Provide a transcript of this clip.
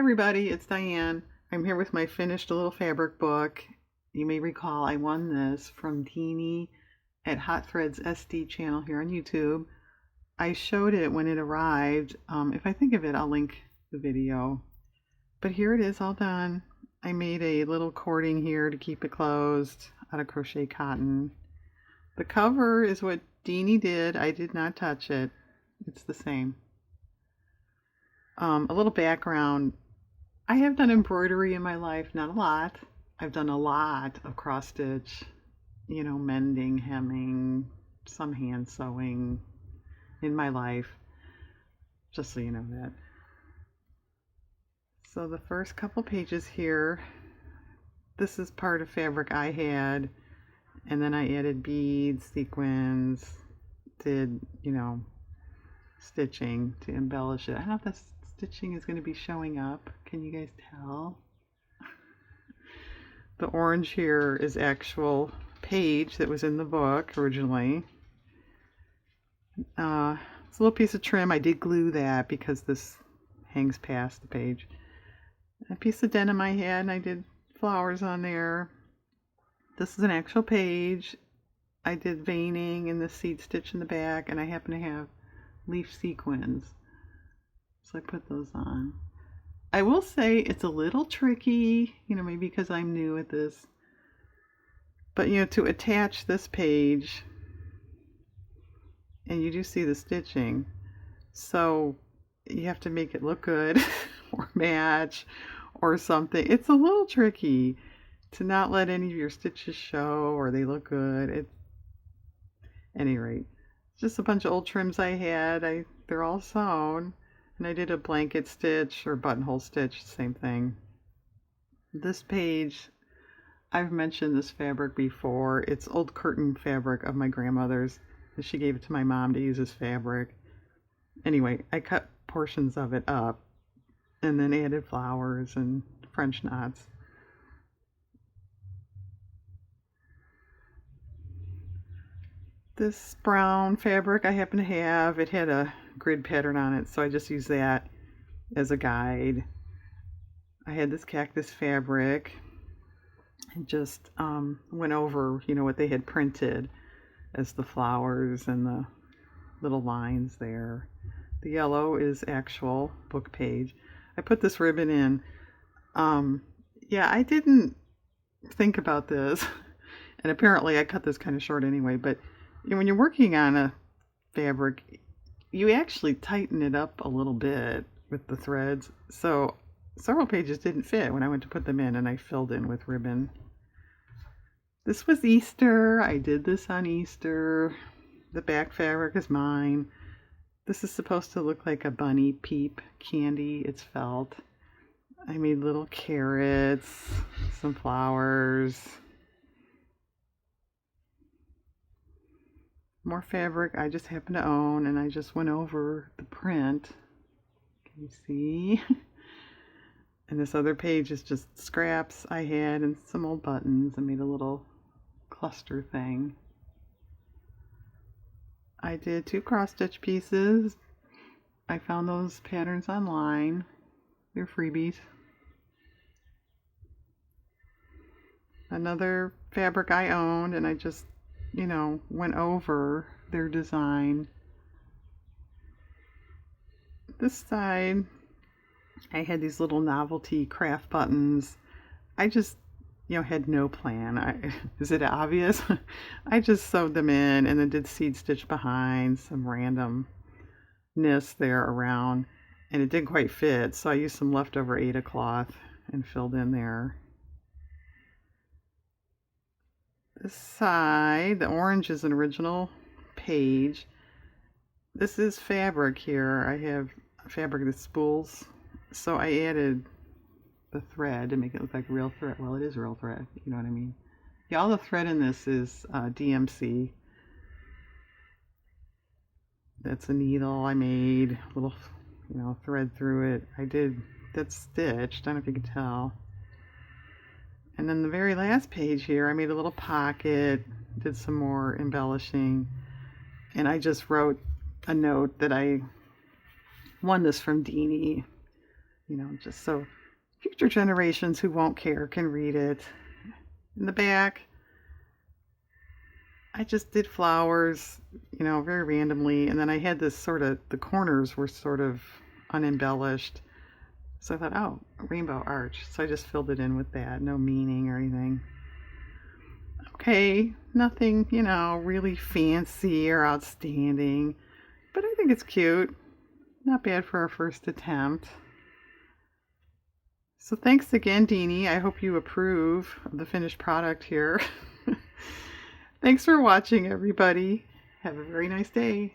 everybody, it's Diane. I'm here with my finished little fabric book. You may recall I won this from Deanie at Hot Threads SD channel here on YouTube. I showed it when it arrived. If I think of it, I'll link the video. But here it is all done. I made a little cording here to keep it closed out of crochet cotton. The cover is what Deanie did. I did not touch it. It's the same. A little background. I have done embroidery in my life, not a lot. I've done a lot of cross stitch, mending, hemming, some hand sewing in my life, just so you know that. So the first couple pages here, this is part of fabric I had, and then I added beads, sequins, did, stitching to embellish it. I don't know if that's stitching is going to be showing up. Can you guys tell? The orange here is actual page that was in the book originally. It's a little piece of trim. I did glue that because this hangs past the page. A piece of denim I had, and I did flowers on there. This is an actual page. I did veining and the seed stitch in the back, and I happen to have leaf sequins. So I put those on. I will say it's a little tricky, maybe because I'm new at this. But, to attach this page, and you do see the stitching, so you have to make it look good or match or something. It's a little tricky to not let any of your stitches show or they look good. At any rate, just a bunch of old trims I had. They're all sewn. And I did a blanket stitch or buttonhole stitch, same thing. This page, I've mentioned this fabric before. It's old curtain fabric of my grandmother's. She gave it to my mom to use as fabric. Anyway, I cut portions of it up and then added flowers and French knots. This brown fabric I happen to have, it had a grid pattern on it, so I just used that as a guide. I had this cactus fabric and just went over, what they had printed as the flowers and the little lines there. The yellow is actual book page. I put this ribbon in. I didn't think about this, and apparently I cut this kind of short anyway, but when you're working on a fabric, you actually tighten it up a little bit with the threads. So several pages didn't fit when I went to put them in, and I filled in with ribbon. This was Easter. I did this on Easter. The back fabric is mine. This is supposed to look like a bunny peep candy. It's felt. I made little carrots, some flowers. More fabric I just happen to own, and I just went over the print. Can you see? And this other page is just scraps I had and some old buttons. I made a little cluster thing. I did 2 cross stitch pieces. I found those patterns online. They're freebies. Another fabric I owned, and I just went over their design. This side, I had these little novelty craft buttons. I just, had no plan. Is it obvious? I just sewed them in and then did seed stitch behind, some randomness there around, and it didn't quite fit, so I used some leftover Aida cloth and filled in there. This side, the orange is an original page. This is fabric here. I have fabric that spools, so I added the thread to make it look like real thread. Well, it is real thread, you know what I mean? Yeah, all the thread in this is DMC. That's a needle I made, a little, thread through it. I did that stitched, I don't know if you can tell. And then the very last page here, I made a little pocket, did some more embellishing, and I just wrote a note that I won this from Deanie. just so future generations who won't care can read it. In the back, I just did flowers, very randomly, and then I had this the corners were sort of unembellished. So I thought, oh, a rainbow arch. So I just filled it in with that, no meaning or anything. Okay, nothing, really fancy or outstanding, but I think it's cute. Not bad for our first attempt. So thanks again, Deanie. I hope you approve of the finished product here. Thanks for watching, everybody. Have a very nice day.